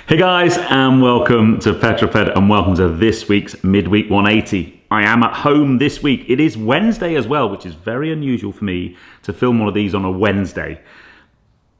Hey guys, and welcome to Petrol Ped, and welcome to this week's Midweek 180. I am at home this week. It is Wednesday as well, which is very unusual for me to film one of these on a Wednesday.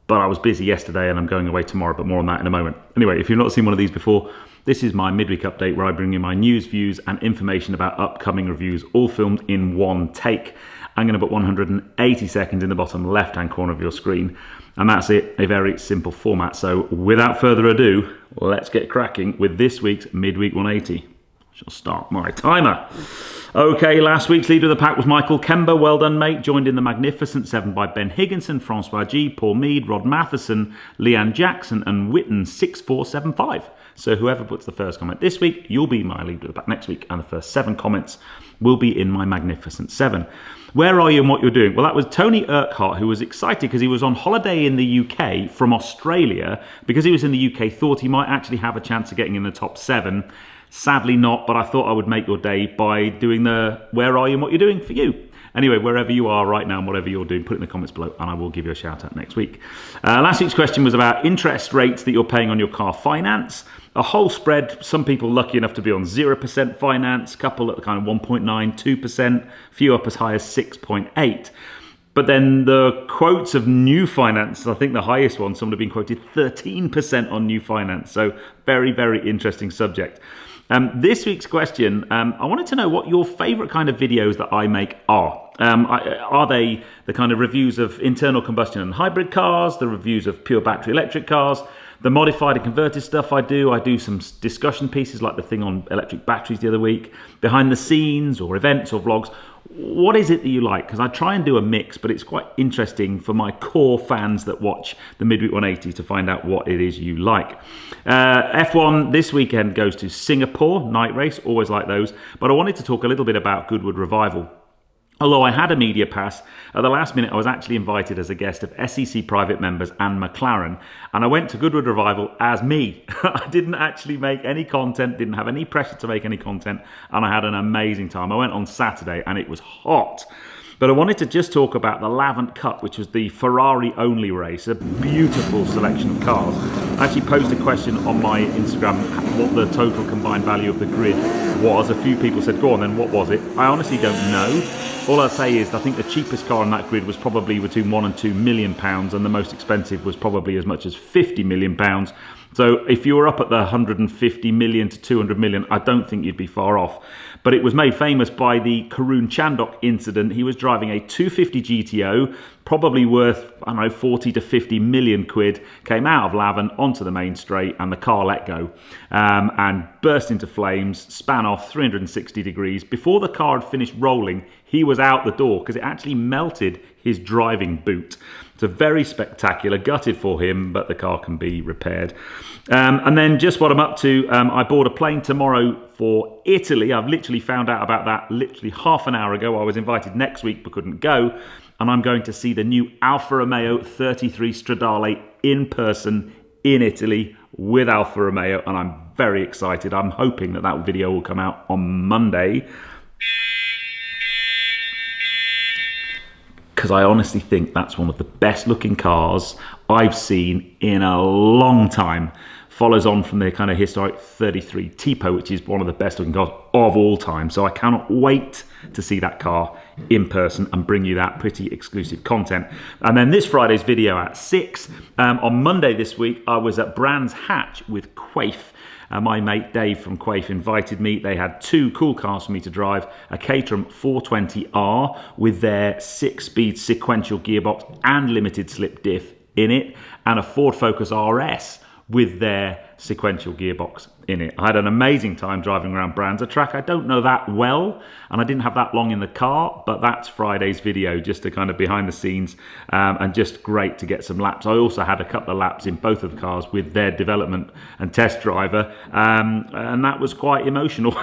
But I was busy yesterday and I'm going away tomorrow, but more on that in a moment. Anyway, if you've not seen one of these before, this is my midweek update where I bring you my news, views, and information about upcoming reviews, all filmed in one take. I'm going to put 180 seconds in the bottom left-hand corner of your screen. And that's it, a very simple format. So without further ado, let's get cracking with this week's Midweek 180. I shall start my timer. Okay, last week's leader of the pack was Michael Kemba. Well done, mate. Joined in the Magnificent 7 by Ben Higginson, Francois G, Paul Mead, Rod Matheson, Leanne Jackson, and Witten 6475. So whoever puts the first comment this week, you'll be my leader of the pack next week. And the first 7 comments will be in my Magnificent 7. Where are you and what you're doing? Well, that was Tony Urquhart, who was excited because he was on holiday in the UK from Australia. Because he was in the UK, thought he might actually have a chance of getting in the top 7. Sadly not, but I thought I would make your day by doing the where are you and what you're doing for you. Anyway, wherever you are right now and whatever you're doing, put it in the comments below and I will give you a shout out next week. Last week's question was about interest rates that you're paying on your car finance. A whole spread, some people lucky enough to be on 0% finance, couple at the kind of 1.9, 2%, few up as high as 6.8. But then the quotes of new finance, I think the highest one, someone had been quoted 13% on new finance. So very, very interesting subject. This week's question, I wanted to know what your favourite kind of videos that I make are. Are they the kind of reviews of internal combustion and hybrid cars, the reviews of pure battery electric cars, the modified and converted stuff I do some discussion pieces like the thing on electric batteries the other week, behind the scenes or events or vlogs? What is it that you like? Because I try and do a mix, but it's quite interesting for my core fans that watch the Midweek 180 to find out what it is you like. F1 this weekend goes to Singapore, night race, always like those. But I wanted to talk a little bit about Goodwood Revival. Although I had a media pass, at the last minute I was actually invited as a guest of SEC private members and McLaren, and I went to Goodwood Revival as me. I didn't actually make any content, didn't have any pressure to make any content, and I had an amazing time. I went on Saturday and it was hot. But I wanted to just talk about the Lavant Cup, which was the Ferrari only race, a beautiful selection of cars. I actually posted a question on my Instagram what the total combined value of the grid was. A few people said, go on then, what was it? I honestly don't know. All I'll say is I think the cheapest car on that grid was probably between £1 and £2 million, and the most expensive was probably as much as £50 million. So if you were up at the 150 million to 200 million, I don't think you'd be far off. But it was made famous by the Karun Chandock incident. He was driving a 250 GTO, probably worth, I don't know, 40 to 50 million quid, came out of Lavant onto the main straight and the car let go and burst into flames, span off 360 degrees. Before the car had finished rolling, he was out the door because it actually melted his driving boot. It's a very spectacular, gutted for him, but the car can be repaired. And then just what I'm up to, I board a plane tomorrow for Italy. I've literally found out about that literally half an hour ago. I was invited next week but couldn't go. And I'm going to see the new Alfa Romeo 33 Stradale in person in Italy with Alfa Romeo. And I'm very excited. I'm hoping that that video will come out on Monday, because I honestly think that's one of the best looking cars I've seen in a long time. Follows on from the kind of historic 33 Tipo, which is one of the best looking cars of all time. So I cannot wait to see that car in person and bring you that pretty exclusive content. And then this Friday's video at 6. On Monday this week, I was at Brands Hatch with Quaife. My mate Dave from Quaife invited me. They had 2 cool cars for me to drive, a Caterham 420R with their 6-speed sequential gearbox and limited slip diff in it, and a Ford Focus RS with their sequential gearbox in it. I had an amazing time driving around Brands, a track I don't know that well, and I didn't have that long in the car, but that's Friday's video, just to kind of behind the scenes, and just great to get some laps. I also had a couple of laps in both of the cars with their development and test driver, and that was quite emotional.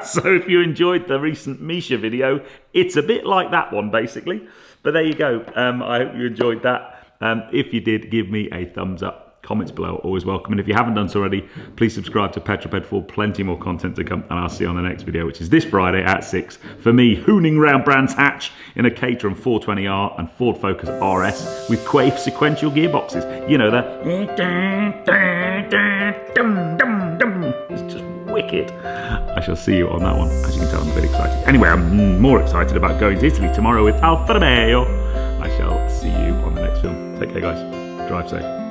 So if you enjoyed the recent Misha video, it's a bit like that one basically. But there you go. I hope you enjoyed that. If you did, give me a thumbs up. Comments below, always welcome. And if you haven't done so already, please subscribe to Petrol Ped for plenty more content to come. And I'll see you on the next video, which is this Friday at 6. For me, hooning round Brands Hatch in a Caterham 420R and Ford Focus RS with Quaife sequential gearboxes. You know that. It's just wicked. I shall see you on that one. As you can tell, I'm a bit excited. Anyway, I'm more excited about going to Italy tomorrow with Alfa Romeo. I shall see you on the next film. Take care, guys. Drive safe.